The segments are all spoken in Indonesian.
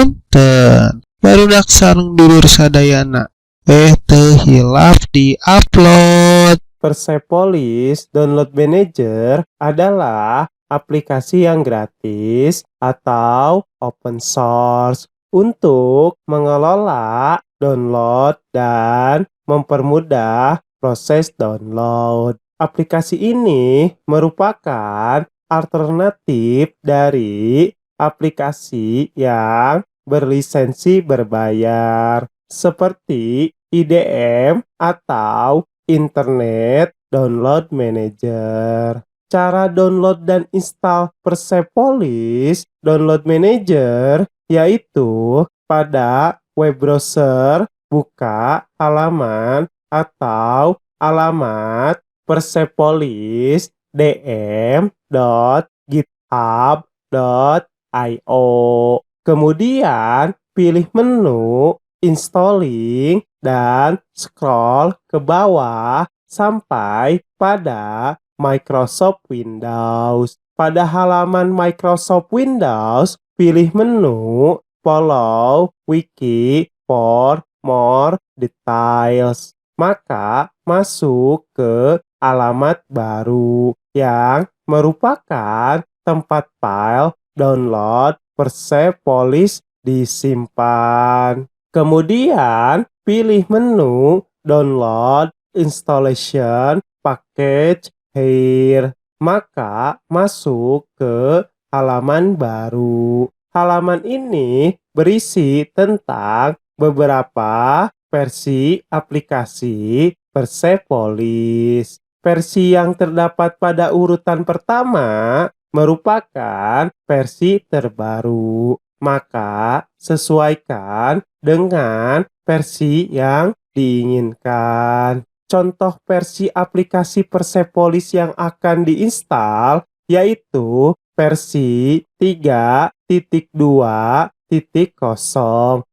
punten. Barudak sareng dulur sadayana. Teu hilap di upload. Persepolis Download Manager adalah aplikasi yang gratis atau open source untuk mengelola, download, dan mempermudah proses download. Aplikasi ini merupakan alternatif dari aplikasi yang berlisensi berbayar seperti IDM atau Internet Download Manager. Cara download dan install Persepolis Download Manager yaitu pada web browser buka halaman atau alamat persepolisdm.github.io. Kemudian pilih menu installing dan scroll ke bawah sampai pada Microsoft Windows. Pada halaman Microsoft Windows, pilih menu Follow Wiki for more details. Maka masuk ke alamat baru yang merupakan tempat file download Persepolis disimpan. Kemudian pilih menu Download Installation Package Here. Maka masuk ke halaman baru. Halaman ini berisi tentang beberapa versi aplikasi Persepolis. Versi yang terdapat pada urutan pertama merupakan versi terbaru. Maka sesuaikan dengan versi yang diinginkan. Contoh versi aplikasi Persepolis yang akan diinstal yaitu versi 3.2.0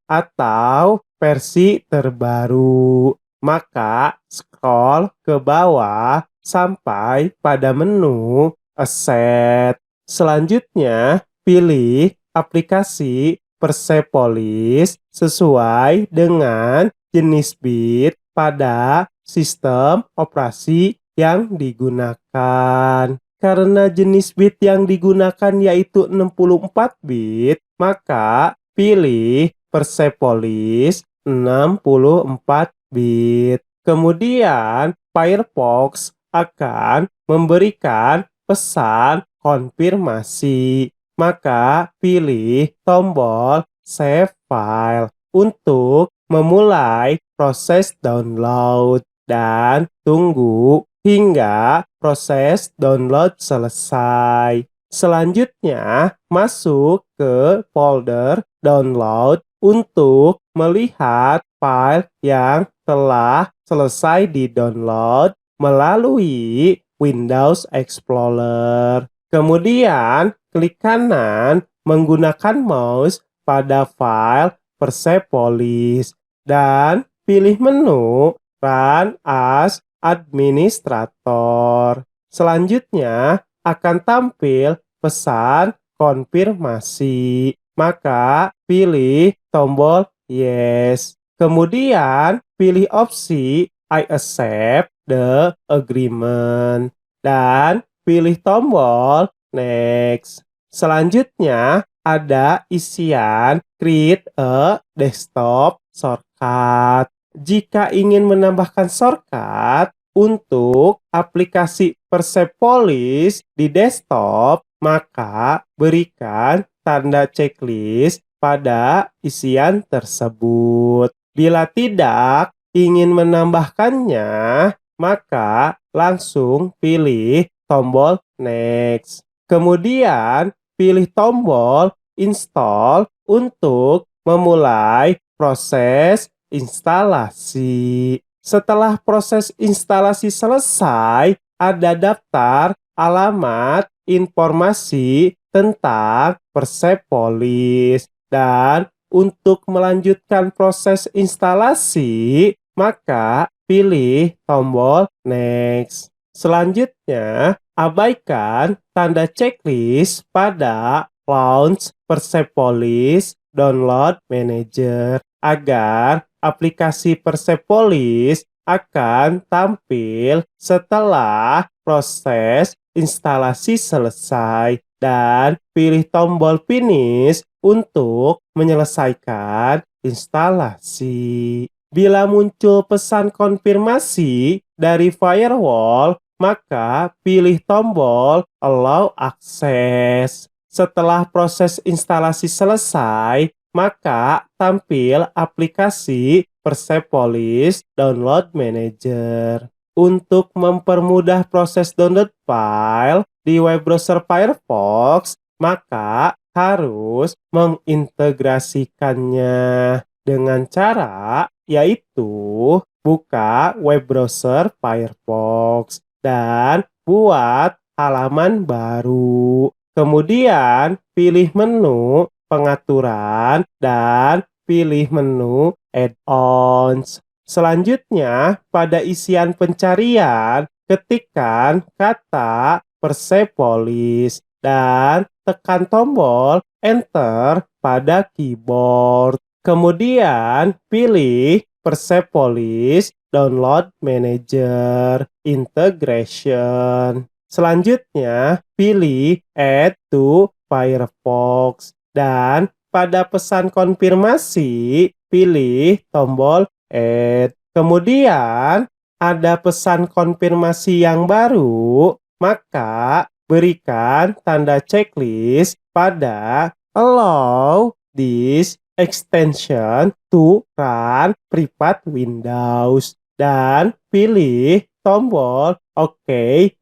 atau versi terbaru. Maka scroll ke bawah sampai pada menu Asset. Selanjutnya pilih aplikasi Persepolis sesuai dengan jenis bit pada sistem operasi yang digunakan. Karena jenis bit yang digunakan yaitu 64 bit, maka pilih Persepolis 64 bit. Kemudian Firefox akan memberikan pesan konfirmasi. Maka pilih tombol Save File untuk memulai proses download dan tunggu hingga proses download selesai. Selanjutnya, masuk ke folder download untuk melihat file yang telah selesai di-download melalui Windows Explorer. Kemudian, klik kanan menggunakan mouse pada file Persepolis dan pilih menu Run as Administrator. Selanjutnya akan tampil pesan konfirmasi. Maka pilih tombol Yes. Kemudian pilih opsi I accept the agreement dan pilih tombol Next. Selanjutnya ada isian Create a desktop shortcut. Jika ingin menambahkan shortcut untuk aplikasi Persepolis di desktop, maka berikan tanda checklist pada isian tersebut. Bila tidak ingin menambahkannya, maka langsung pilih tombol Next. Kemudian pilih tombol Install untuk memulai proses instalasi. Setelah proses instalasi selesai, ada daftar alamat informasi tentang Persepolis. Dan untuk melanjutkan proses instalasi, maka pilih tombol Next. Selanjutnya, abaikan tanda checklist pada Launch Persepolis Download Manager agar aplikasi Persepolis akan tampil setelah proses instalasi selesai dan pilih tombol Finish untuk menyelesaikan instalasi. Bila muncul pesan konfirmasi dari firewall, maka pilih tombol Allow Access. Setelah proses instalasi selesai, maka tampil aplikasi Persepolis Download Manager. Untuk mempermudah proses download file di web browser Firefox, maka harus mengintegrasikannya dengan cara yaitu buka web browser Firefox dan buat halaman baru. Kemudian pilih menu pengaturan dan pilih menu add-ons. Selanjutnya, pada isian pencarian, ketikkan kata Persepolis dan tekan tombol Enter pada keyboard. Kemudian, pilih Persepolis Download Manager Integration. Selanjutnya, pilih Add to Firefox. Dan pada pesan konfirmasi, pilih tombol Add. Kemudian, ada pesan konfirmasi yang baru, maka berikan tanda checklist pada Allow this extension to run private Windows dan pilih tombol OK,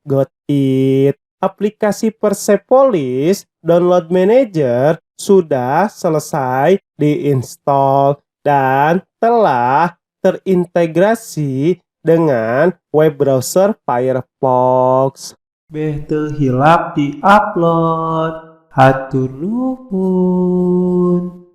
got it. Aplikasi Persepolis Download Manager sudah selesai diinstal dan telah terintegrasi dengan web browser Firefox. Beh teu hilap di upload. Hatur nuhun.